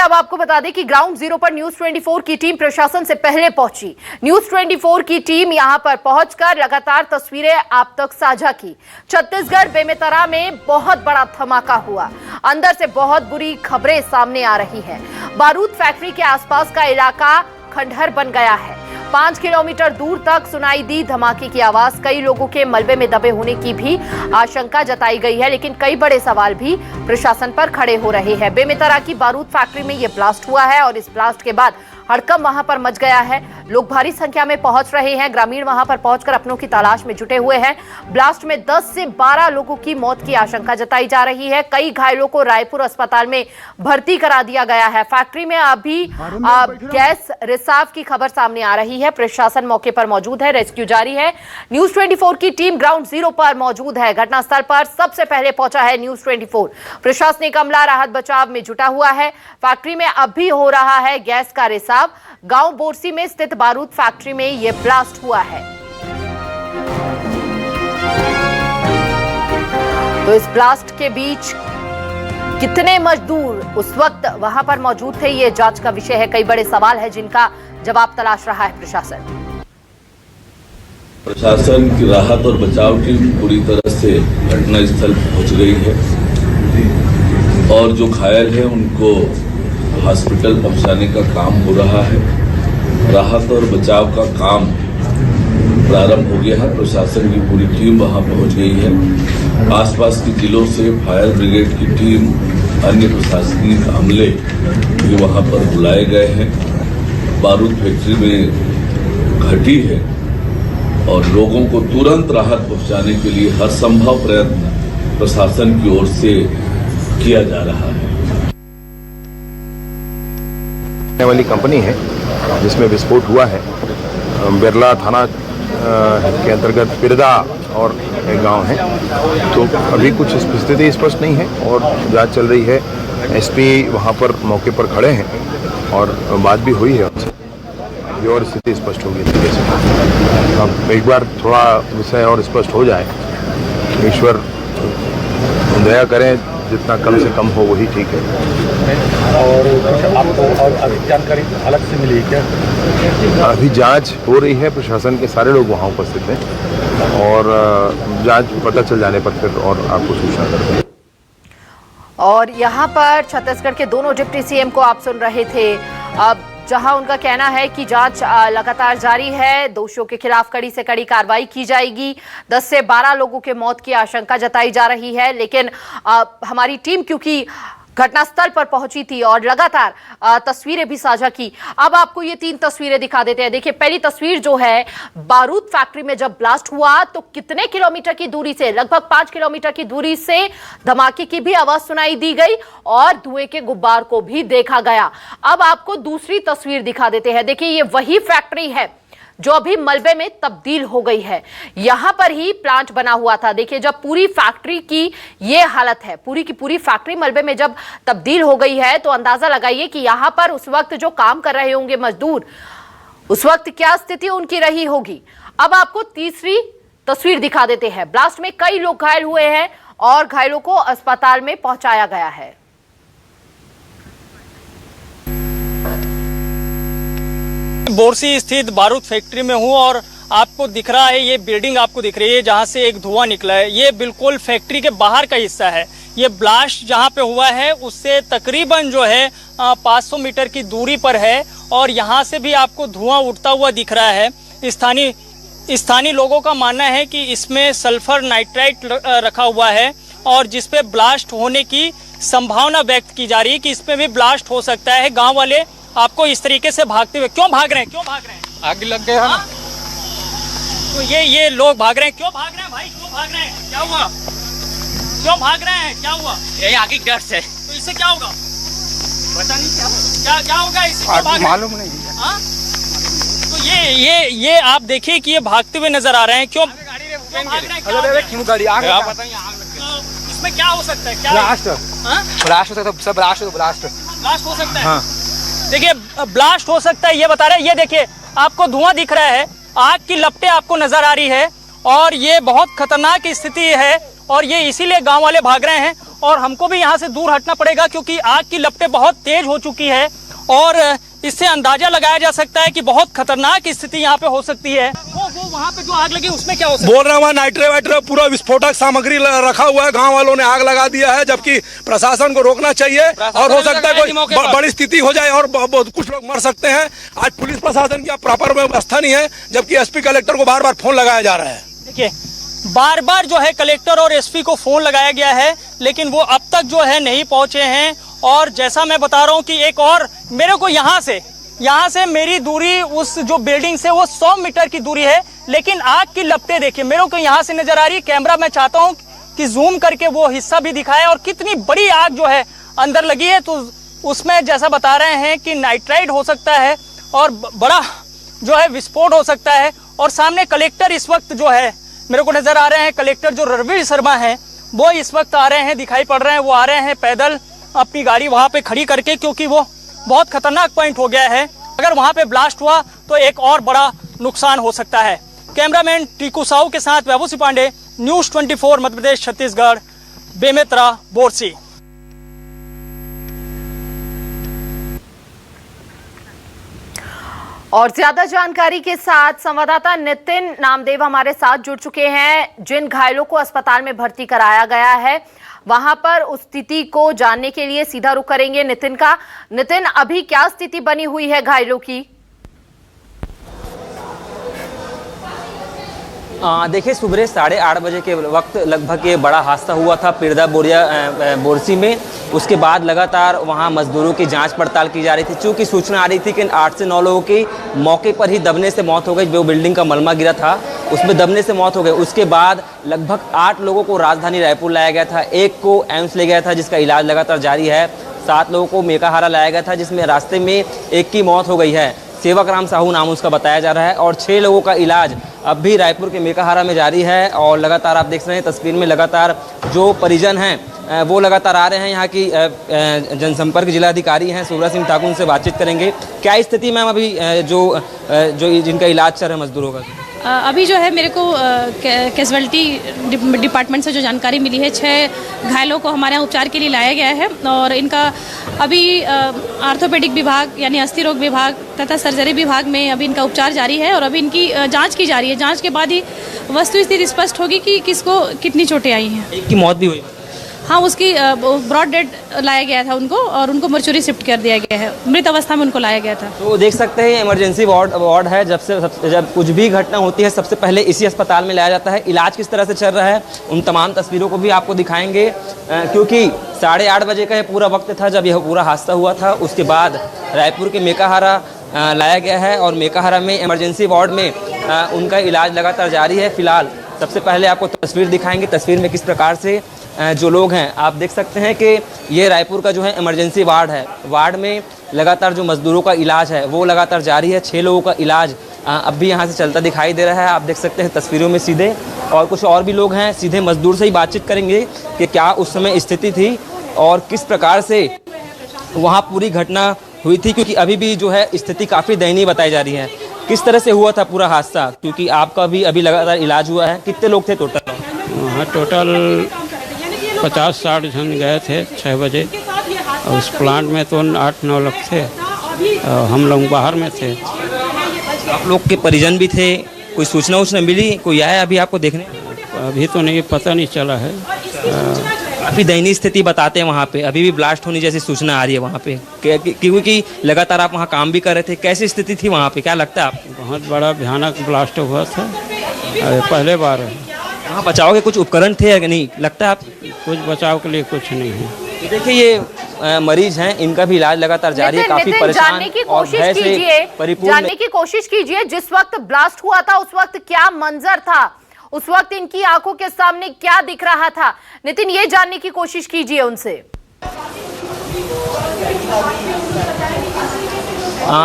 अब आपको बता दें कि ग्राउंड जीरो पर न्यूज 24 की टीम प्रशासन से पहले पहुंची। न्यूज 24 की टीम यहां पर पहुंचकर लगातार तस्वीरें आप तक साझा की। छत्तीसगढ़ बेमेतरा में बहुत बड़ा धमाका हुआ, अंदर से बहुत बुरी खबरें सामने आ रही हैं। बारूद फैक्ट्री के आसपास का इलाका खंडहर बन गया है। 5 किलोमीटर दूर तक सुनाई दी धमाके की आवाज। कई लोगों के मलबे में दबे होने की भी आशंका जताई गई है, लेकिन कई बड़े सवाल भी प्रशासन पर खड़े हो रहे हैं। बेमेतरा की बारूद फैक्ट्री में यह ब्लास्ट हुआ है और इस ब्लास्ट के बाद हड़कंप वहां पर मच गया है। लोग भारी संख्या में पहुंच रहे हैं। ग्रामीण वहां पर पहुंचकर अपनों की तलाश में जुटे हुए हैं। ब्लास्ट में 10 से 12 लोगों की मौत की आशंका जताई जा रही है। कई घायलों को रायपुर अस्पताल में भर्ती करा दिया गया है। फैक्ट्री में अभी गैस रिसाव की खबर सामने आ रही है। प्रशासन मौके पर मौजूद है, रेस्क्यू जारी है। न्यूज 24 की टीम ग्राउंड जीरो पर मौजूद है। घटनास्थल पर सबसे पहले पहुंचा है न्यूज 24। प्रशासनिक अमला राहत बचाव में जुटा हुआ है। फैक्ट्री में अभी हो रहा है गैस का रिसाव। गांव बोरसी में स्थित बारूद फैक्ट्री में यह ब्लास्ट हुआ है। तो इस ब्लास्ट के बीच कितने मजदूर उस वक्त वहां पर मौजूद थे, यह जांच का विषय है। कई बड़े सवाल है जिनका जवाब तलाश रहा है प्रशासन की राहत और बचाव टीम पूरी तरह से घटनास्थल पहुंच गई है और जो घायल है उनको हॉस्पिटल पहुंचाने का काम हो रहा है। राहत और बचाव का काम प्रारंभ हो गया है। प्रशासन की पूरी टीम वहां पहुंच गई है। आसपास के जिलों से फायर ब्रिगेड की टीम, अन्य प्रशासनिक अमले भी वहां पर बुलाए गए हैं। बारूद फैक्ट्री में घटी है और लोगों को तुरंत राहत पहुंचाने के लिए हर संभव प्रयत्न प्रशासन की ओर से किया जा रहा है। वाली कंपनी है जिसमें विस्फोट हुआ है। बिरला थाना के अंतर्गत पिरदा और एक गांव है। तो अभी कुछ स्थिति स्पष्ट नहीं है और जांच चल रही है। एसपी वहां पर मौके पर खड़े हैं और बात भी हुई है उनसे, ये और स्थिति स्पष्ट होगी तरीके से। अब एक बार थोड़ा विषय और स्पष्ट हो जाए, ईश्वर दया करें, जितना कम से कम हो वही ठीक है। और आपको और अधिक जानकारी अलग से मिली क्या? अभी जांच हो रही है। प्रशासन के सारे लोग वहां उपस्थित हैं और जांच पता चल जाने पर फिर और आपको सूचना कर देंगे। और यहाँ पर छत्तीसगढ़ के दोनों डिप्टी सीएम को आप सुन रहे थे, अब जहां उनका कहना है कि जांच लगातार जारी है, दोषियों के खिलाफ कड़ी से कड़ी कार्रवाई की जाएगी। 10 से 12 लोगों के मौत की आशंका जताई जा रही है, लेकिन हमारी टीम क्योंकि घटनास्थल पर पहुंची थी और लगातार तस्वीरें भी साझा की। अब आपको ये 3 तस्वीरें दिखा देते हैं। देखिए, पहली तस्वीर जो है, बारूद फैक्ट्री में जब ब्लास्ट हुआ तो कितने किलोमीटर की दूरी से, लगभग 5 किलोमीटर की दूरी से धमाके की भी आवाज सुनाई दी गई और धुएं के गुब्बार को भी देखा गया। अब आपको दूसरी तस्वीर दिखा देते हैं। देखिए, ये वही फैक्ट्री है जो अभी मलबे में तब्दील हो गई है। यहां पर ही प्लांट बना हुआ था। देखिए, जब पूरी फैक्ट्री की ये हालत है, पूरी की पूरी फैक्ट्री मलबे में जब तब्दील हो गई है, तो अंदाजा लगाइए कि यहां पर उस वक्त जो काम कर रहे होंगे मजदूर, उस वक्त क्या स्थिति उनकी रही होगी। अब आपको तीसरी तस्वीर दिखा देते हैं। ब्लास्ट में कई लोग घायल हुए हैं और घायलों को अस्पताल में पहुंचाया गया है। बोरसी स्थित बारूद फैक्ट्री में हूँ और आपको दिख रहा है, ये बिल्डिंग आपको दिख रही है जहाँ से एक धुआं निकला है, ये बिल्कुल फैक्ट्री के बाहर का हिस्सा है। ये ब्लास्ट जहाँ पे हुआ है उससे तकरीबन जो है 500 मीटर की दूरी पर है और यहाँ से भी आपको धुआं उठता हुआ दिख रहा है। स्थानीय लोगों का मानना है कि इसमें सल्फर नाइट्राइट रखा हुआ है और जिस पे ब्लास्ट होने की संभावना व्यक्त की जा रही है कि इसमें भी ब्लास्ट हो सकता है। गाँव वाले आपको इस तरीके से भागते हुए क्यों भाग रहे हैं? आग लग गया ना। तो ये लोग भाग रहे हैं, क्यों भाग रहे हैं भाई? क्यों भाग रहे हैं? क्या हुआ? क्यों भाग रहे हैं? क्या हुआ? ये आगे डर से। तो इससे क्या होगा? पता नहीं क्या होगा इससे, मालूम नहीं। हाँ? तो ये आप देखिए कि ये भागते हुए नजर आ रहे हैं। क्यों भाग रहे हैं? इसमें क्या हो सकता है? ब्लास्ट हो सकता है। देखिए, ब्लास्ट हो सकता है ये बता रहे हैं। ये देखिए, आपको धुआं दिख रहा है, आग की लपटें आपको नजर आ रही है और ये बहुत खतरनाक स्थिति है और ये इसीलिए गांव वाले भाग रहे हैं और हमको भी यहाँ से दूर हटना पड़ेगा क्योंकि आग की लपटें बहुत तेज हो चुकी है और इससे अंदाजा लगाया जा सकता है कि बहुत खतरनाक स्थिति यहाँ पे हो सकती है। वो वहाँ पे जो आग लगी उसमें क्या हो सकता है? बोल रहा हूँ नाइट्रे वाइट्रे पूरा विस्फोटक सामग्री रखा हुआ है, गांव वालों ने आग लगा दिया है, जबकि प्रशासन को रोकना चाहिए और हो सकता है कोई बड़ी स्थिति हो जाए और कुछ लोग मर सकते हैं। आज पुलिस प्रशासन की प्रॉपर व्यवस्था नहीं है, जबकि एसपी कलेक्टर को बार बार फोन लगाया जा रहा है। देखिए बार बार जो है कलेक्टर और एसपी को फोन लगाया गया है, लेकिन वो अब तक जो है नहीं पहुंचे हैं। और जैसा मैं बता रहा हूं कि एक और मेरे को यहाँ से मेरी दूरी उस जो बिल्डिंग से वो 100 मीटर की दूरी है, लेकिन आग की लपटें देखिए मेरे को यहाँ से नजर आ रही है। कैमरा मैं चाहता हूँ कि जूम करके वो हिस्सा भी दिखाए और कितनी बड़ी आग जो है अंदर लगी है। तो उसमें जैसा बता रहे हैं कि नाइट्राइट हो सकता है और बड़ा जो है विस्फोट हो सकता है। और सामने कलेक्टर इस वक्त जो है मेरे को नजर आ रहे हैं, कलेक्टर जो रणवीर शर्मा हैं वो इस वक्त आ रहे हैं, दिखाई पड़ रहे हैं। वो आ रहे हैं पैदल अपनी गाड़ी वहाँ पे खड़ी करके, क्योंकि वो बहुत खतरनाक पॉइंट हो गया है। अगर वहाँ पे ब्लास्ट हुआ तो एक और बड़ा नुकसान हो सकता है। कैमरामैन टीकू साहू के साथ वैभव सिंह पांडे, न्यूज़ 24 मध्य प्रदेश छत्तीसगढ़, बेमेतरा बोरसी। और ज्यादा जानकारी के साथ संवाददाता नितिन नामदेव हमारे साथ जुड़ चुके हैं। जिन घायलों को अस्पताल में भर्ती कराया गया है वहां पर उस स्थिति को जानने के लिए सीधा रुख करेंगे नितिन, अभी क्या स्थिति बनी हुई है घायलों की? देखिए सुबह 8:30 बजे के वक्त लगभग ये बड़ा हादसा हुआ था पिरदा बोरसी में। उसके बाद लगातार वहाँ मजदूरों की जांच पड़ताल की जा रही थी। चूँकि सूचना आ रही थी कि 8 से 9 लोगों की मौके पर ही दबने से मौत हो गई। जो बिल्डिंग का मलबा गिरा था उसमें दबने से मौत हो गई। उसके बाद लगभग 8 लोगों को राजधानी रायपुर लाया गया था, 1 को एम्स ले गया था जिसका इलाज लगातार जारी है, 7 लोगों को मेकाहारा लाया गया था जिसमें रास्ते में 1 की मौत हो गई है। सेवकराम साहू नाम उसका बताया जा रहा है और 6 लोगों का इलाज अब भी रायपुर के मेकाहारा में जारी है। और लगातार आप देख रहे हैं तस्वीर में लगातार जो परिजन हैं वो लगातार आ रहे हैं। यहाँ की जनसंपर्क जिलाधिकारी हैं सूरज सिंह ठाकुर, उनसे बातचीत करेंगे। क्या स्थिति मैम अभी जो जिनका इलाज चल रहा है मजदूरों का? अभी जो है मेरे को कैजुअल्टी डिपार्टमेंट से जो जानकारी मिली है 6 घायलों को हमारे यहाँ उपचार के लिए लाया गया है और इनका अभी आर्थोपेडिक विभाग यानी अस्थि रोग विभाग तथा सर्जरी विभाग में अभी इनका उपचार जारी है और अभी इनकी जांच की जा रही है। जांच के बाद ही वस्तु स्थिति स्पष्ट होगी कि किसको कितनी चोटें आई हैं। एक की मौत भी हुई? हाँ, उसकी ब्रॉड डेड लाया गया था उनको और उनको मर्चुरी शिफ्ट कर दिया गया है, मृत अवस्था में उनको लाया गया था। तो देख सकते हैं इमरजेंसी वार्ड है। जब कुछ भी घटना होती है सबसे पहले इसी अस्पताल में लाया जाता है। इलाज किस तरह से चल रहा है उन तमाम तस्वीरों को भी आपको दिखाएंगे, क्योंकि 8:30 बजे का ये पूरा वक्त था जब यह पूरा हादसा हुआ था। उसके बाद रायपुर के मेकाहारा लाया गया है और मेकाहारा में इमरजेंसी वार्ड में उनका इलाज लगातार जारी है। फिलहाल सबसे पहले आपको तस्वीर दिखाएंगे, तस्वीर में किस प्रकार से जो लोग हैं आप देख सकते हैं कि ये रायपुर का जो है इमरजेंसी वार्ड है। वार्ड में लगातार जो मजदूरों का इलाज है वो लगातार जारी है। 6 लोगों का इलाज अब भी यहाँ से चलता दिखाई दे रहा है, आप देख सकते हैं तस्वीरों में सीधे। और कुछ और भी लोग हैं, सीधे मजदूर से ही बातचीत करेंगे कि क्या उस समय स्थिति थी और किस प्रकार से वहाँ पूरी घटना हुई थी, क्योंकि अभी भी जो है स्थिति काफ़ी दयनीय बताई जा रही है। किस तरह से हुआ था पूरा हादसा, क्योंकि आपका भी अभी लगातार इलाज हुआ है। कितने लोग थे टोटल? वहाँ टोटल 50-60 जन गए थे 6 बजे और उस प्लांट में तो 8-9 लोग थे और हम लोग बाहर में थे। आप लोग के परिजन भी थे, कोई सूचना मिली, कोई आया अभी आपको देखने? अभी तो नहीं, पता नहीं चला है। काफ़ी दयनीय स्थिति बताते हैं वहाँ पे, अभी भी ब्लास्ट होने जैसी सूचना आ रही है वहाँ पे, क्योंकि लगातार आप वहाँ काम भी कर रहे थे। कैसी स्थिति थी वहाँ पे, क्या लगता है आपको? बहुत बड़ा भयानक ब्लास्ट हुआ था, पहले बार है। वहाँ बचाव के कुछ उपकरण थे या नहीं, लगता है आप? कुछ बचाव के लिए कुछ नहीं है। देखिए ये मरीज हैं, इनका भी इलाज लगातार जारी है। काफी परेशान और भय से परिपूर्ण। जानने की कोशिश कीजिए जिस वक्त ब्लास्ट हुआ था उस वक्त क्या मंजर था, उस वक्त इनकी आंखों के सामने क्या दिख रहा था। नितिन, ये जानने की कोशिश कीजिए उनसे।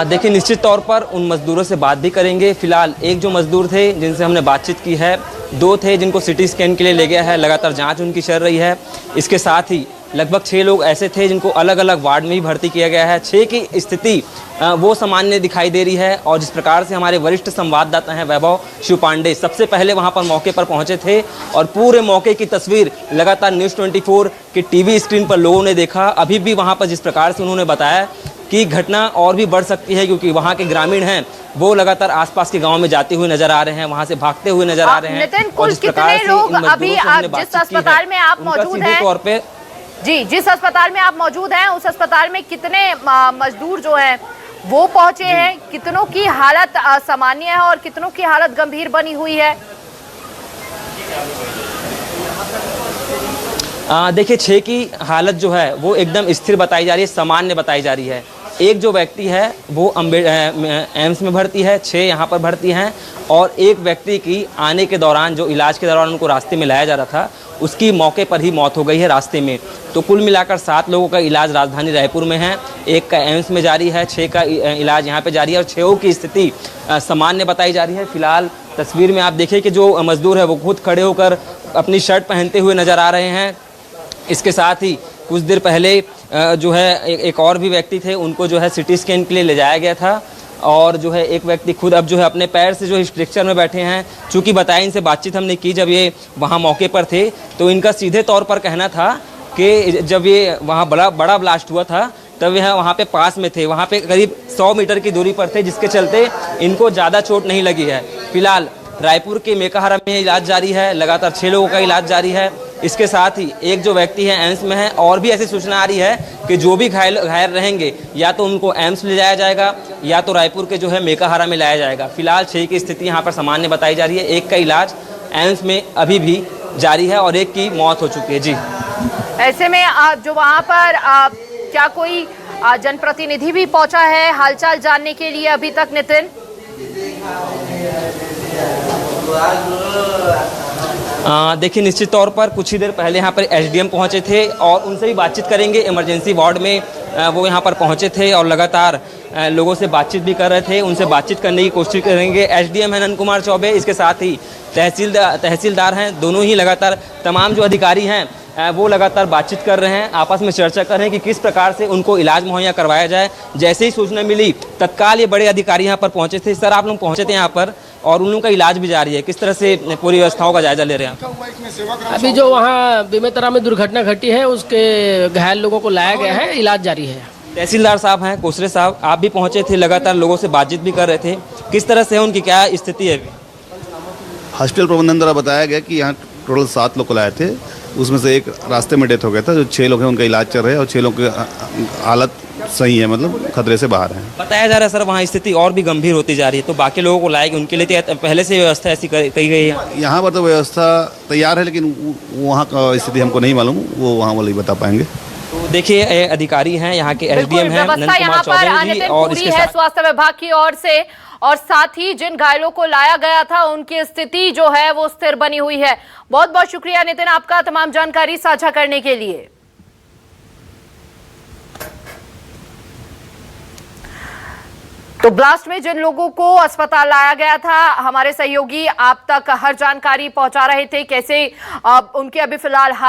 देखिए निश्चित तौर पर उन मजदूरों से बात भी करेंगे। फिलहाल एक जो मजदूर थे जिनसे हमने बातचीत की है, 2 थे जिनको सिटी स्कैन के लिए ले गया है, लगातार जांच उनकी चल रही है। इसके साथ ही लगभग 6 लोग ऐसे थे जिनको अलग अलग वार्ड में ही भर्ती किया गया है। 6 की स्थिति वो सामान्य दिखाई दे रही है। और जिस प्रकार से हमारे वरिष्ठ संवाददाता हैं वैभव शिव पांडे सबसे पहले वहां पर मौके पर पहुंचे थे और पूरे मौके की तस्वीर लगातार न्यूज़ 24 की टीवी स्क्रीन पर लोगों ने देखा। अभी भी वहां पर जिस प्रकार से उन्होंने बताया कि घटना और भी बढ़ सकती है, क्योंकि वहाँ के ग्रामीण हैं वो लगातार आसपास के गांव में जाते हुए नजर आ रहे हैं, वहां से भागते हुए नजर आ रहे हैं। नितिन, कुल कितने लोग अभी जिस अस्पताल में आप मौजूद हैं तौर पे जी, जिस अस्पताल में आप मौजूद हैं उस अस्पताल में कितने मजदूर जो हैं वो पहुंचे हैं? कितनों की हालत सामान्य है और कितनों की हालत गंभीर बनी हुई है? देखिए 6 की हालत जो है वो एकदम स्थिर बताई जा रही है, सामान्य बताई जा रही है। एक जो व्यक्ति है वो एम्स में भर्ती है, 6 यहाँ पर भर्ती हैं और एक व्यक्ति की आने के दौरान जो इलाज के दौरान उनको रास्ते में लाया जा रहा था उसकी मौके पर ही मौत हो गई है रास्ते में। तो कुल मिलाकर 7 लोगों का इलाज राजधानी रायपुर में है, एक का एम्स में जारी है, 6 का इलाज यहाँ पे जारी है और 6 की स्थिति सामान्य बताई जा रही है। फिलहाल तस्वीर में आप देखिए कि जो मजदूर है वो खुद खड़े होकर अपनी शर्ट पहनते हुए नज़र आ रहे हैं। इसके साथ ही कुछ देर पहले जो है एक और भी व्यक्ति थे, उनको जो है सिटी स्कैन के लिए ले जाया गया था और जो है एक व्यक्ति खुद अब जो है अपने पैर से जो स्ट्रक्चर में बैठे हैं। चूँकि बताया, इनसे बातचीत हमने की जब ये वहाँ मौके पर थे तो इनका सीधे तौर पर कहना था कि जब ये वहाँ बड़ा ब्लास्ट हुआ था तब यह वहाँ पे पास में थे, वहाँ पे करीब 100 मीटर की दूरी पर थे, जिसके चलते इनको ज़्यादा चोट नहीं लगी है। फिलहाल रायपुर के मेकाहारा में इलाज जारी है, लगातार 6 लोगों का इलाज जारी है। इसके साथ ही एक जो व्यक्ति है एम्स में है और भी ऐसी सूचना आ रही है कि जो भी घायल रहेंगे या तो उनको एम्स ले जाया जाएगा या तो रायपुर के जो है मेकाहारा में लाया जाएगा। फिलहाल 6 की स्थिति यहाँ पर सामान्य बताई जा रही है, एक का इलाज एम्स में अभी भी जारी है और एक की मौत हो चुकी है। जी, ऐसे में जो वहाँ पर क्या कोई जनप्रतिनिधि भी पहुंचा है हालचाल जानने के लिए अभी तक? नितिन, देखिए निश्चित तौर पर कुछ ही देर पहले यहाँ पर एसडीएम पहुँचे थे और उनसे भी बातचीत करेंगे। इमरजेंसी वार्ड में वो यहाँ पर पहुँचे थे और लगातार लोगों से बातचीत भी कर रहे थे, उनसे बातचीत करने की कोशिश करेंगे। एसडीएम है नंद कुमार चौबे, इसके साथ ही तहसीलदार हैं, दोनों ही लगातार तमाम जो अधिकारी हैं वो लगातार बातचीत कर रहे हैं, आपस में चर्चा कर रहे हैं कि किस प्रकार से उनको इलाज मुहैया करवाया जाए। जैसे ही सूचना मिली तत्काल ये बड़े अधिकारी यहाँ पर पहुँचे थे। सर, आप लोग पहुँचे थे यहाँ पर और उन लोगों का इलाज भी जारी है, किस तरह से पूरी व्यवस्थाओं का जायजा ले रहे हैं? अभी जो वहाँ बेमेतरा में दुर्घटना घटी है उसके घायल लोगों को लाया गया है, इलाज जारी है। तहसीलदार साहब हैं कोसरे साहब, आप भी पहुँचे थे, लगातार लोगों से बातचीत भी कर रहे थे, किस तरह से है, उनकी क्या स्थिति है? हॉस्पिटल प्रबंधन द्वारा बताया गया कि यहाँ टोटल 7 लोग को लाए थे, उसमें से एक रास्ते में डेथ हो गया था। जो 6 लोग हैं उनका इलाज चल रहा है और 6 लोग की हालत सही है, मतलब खतरे से बाहर है। बताया जा रहा है सर वहाँ स्थिति और भी गंभीर होती जा रही है, तो बाकी लोगों को लाएगी उनके लिए पहले से व्यवस्था ऐसी कही गई है? यहाँ पर तो व्यवस्था तैयार है, लेकिन वहाँ का स्थिति हमको नहीं मालूम, वो वहाँ वाले ही बता पाएंगे। तो देखिए अधिकारी हैं यहाँ के एसडीएम हैं नंद कुमार चौबे जी और इसके साथ स्वास्थ्य विभाग की ओर से और साथ ही जिन घायलों को लाया गया था उनकी स्थिति जो है वो स्थिर बनी हुई है। बहुत बहुत शुक्रिया नितिन आपका तमाम जानकारी साझा करने के लिए। तो ब्लास्ट में जिन लोगों को अस्पताल लाया गया था, हमारे सहयोगी आप तक हर जानकारी पहुंचा रहे थे, कैसे उनके अभी फिलहाल हालात